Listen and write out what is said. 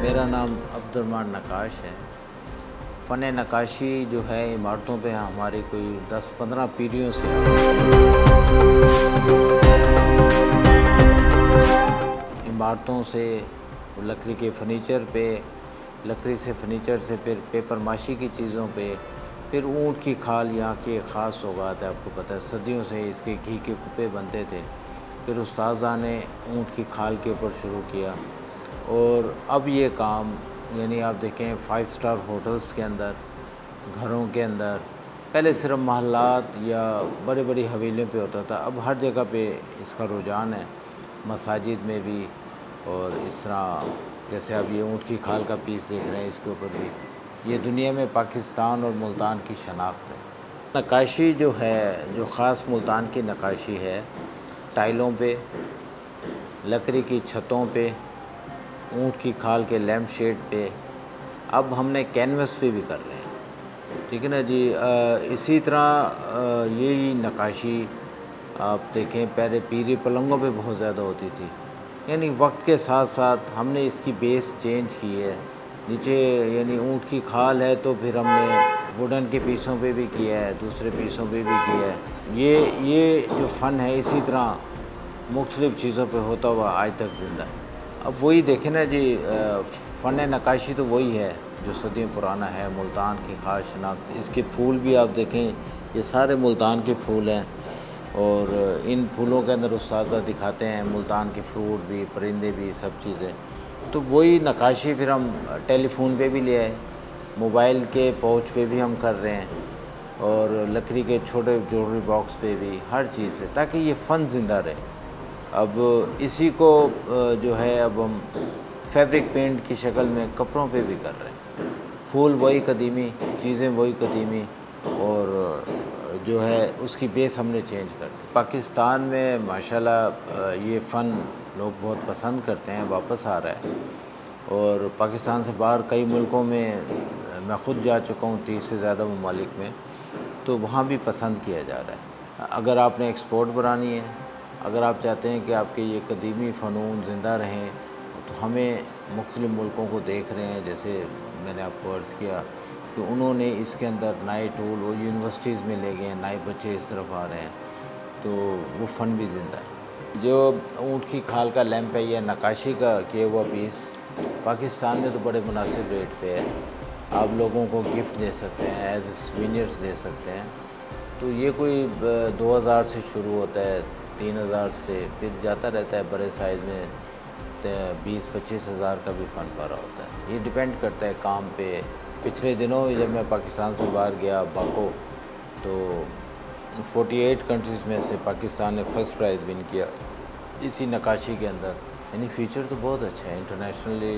मेरा नाम अब्दुर्रहमान नक्काश है। फ़न नक्काशी जो है इमारतों पे हमारी कोई 10-15 पीढ़ियों से इमारतों से लकड़ी के फर्नीचर पे, लकड़ी से फर्नीचर से फिर पेपर माशी की चीज़ों पे, फिर ऊँट की खाल यहाँ की एक ख़ास सौगात है, आपको पता है सदियों से इसके घी के कुप्पे बनते थे। फिर उस्ताज़ा ने ऊँट की खाल के ऊपर शुरू किया और अब ये काम यानी आप देखें 5 स्टार होटल्स के अंदर, घरों के अंदर, पहले सिर्फ महल्लात या बड़ी बड़ी हवेलियों पे होता था, अब हर जगह पे इसका रुझान है, मसाजिद में भी। और इस तरह जैसे आप ये ऊँट की खाल का पीस देख रहे हैं, इसके ऊपर भी ये दुनिया में पाकिस्तान और मुल्तान की शनाख्त है। नक्काशी जो है, जो ख़ास मुल्तान की नक्काशी है, टाइलों पे, लकड़ी की छतों पे, ऊँट की खाल के लैम्प शेड पे, अब हमने कैनवस पे भी कर रहे हैं, ठीक है ना जी। इसी तरह यही नक्काशी आप देखें पहले पीरी पलंगों पे बहुत ज़्यादा होती थी, यानी वक्त के साथ साथ हमने इसकी बेस चेंज की है। नीचे यानी ऊँट की खाल है तो फिर हमने वुडन के पीसों पे भी किया है, दूसरे पीसों पे भी किया है। ये जो फ़न है इसी तरह मुख्तलिफ़ चीज़ों पे होता हुआ आज तक ज़िंदा है। अब वही देखें ना जी, फ़न नक्काशी तो वही है जो सदियों पुराना है, मुल्तान की ख़ास शनाख्त। इसके फूल भी आप देखें, ये सारे मुल्तान के फूल हैं और इन फूलों के अंदर उस्ताज़ा दिखाते हैं मुल्तान के फ्रूट भी, परिंदे भी, सब चीज़ें। तो वही नक्काशी फिर हम टेलीफोन पे भी ले आए, मोबाइल के पाउच पे भी हम कर रहे हैं और लकड़ी के छोटे ज्वेलरी बॉक्स पे भी, हर चीज़ पे, ताकि ये फ़न ज़िंदा रहे। अब इसी को जो है अब हम फैब्रिक पेंट की शक्ल में कपड़ों पे भी कर रहे हैं। फूल वही कदीमी, चीज़ें वही कदीमी और जो है उसकी बेस हमने चेंज कर दी। पाकिस्तान में माशाल्लाह ये फ़न लोग बहुत पसंद करते हैं, वापस आ रहा है। और पाकिस्तान से बाहर कई मुल्कों में मैं ख़ुद जा चुका हूँ, 30 से ज़्यादा ममालिक में, तो वहाँ भी पसंद किया जा रहा है। अगर आपने एक्सपोर्ट बनानी है, अगर आप चाहते हैं कि आपके ये कदीमी फ़नून ज़िंदा रहें, तो हमें मुख्तलिफ़ मुल्कों को देख रहे हैं, जैसे मैंने आपको अर्ज़ किया कि उन्होंने इसके अंदर नए टूल और यूनिवर्सिटीज़ में ले गए हैं, नए बच्चे इस तरफ आ रहे हैं, तो वो फ़न भी ज़िंदा है। जो ऊँट की खाल का लैंप है या नक्काशी का किया हुआ पीस पाकिस्तान में तो बड़े मुनासिब रेट पे है, आप लोगों को गिफ्ट दे सकते हैं, एज सुवेनियर्स दे सकते हैं। तो ये कोई 2000 से शुरू होता है, 3000 से फिर जाता रहता है, बड़े साइज़ में 20-25 हज़ार का भी फ़न पड़ा होता है। ये डिपेंड करता है काम पे। पिछले दिनों जब मैं पाकिस्तान से बाहर गया बाको, तो 48 कंट्रीज़ में से पाकिस्तान ने फ़र्स्ट प्राइज़ विन किया इसी नक्काशी के अंदर। यानी फ्यूचर तो बहुत अच्छा है इंटरनेशनली।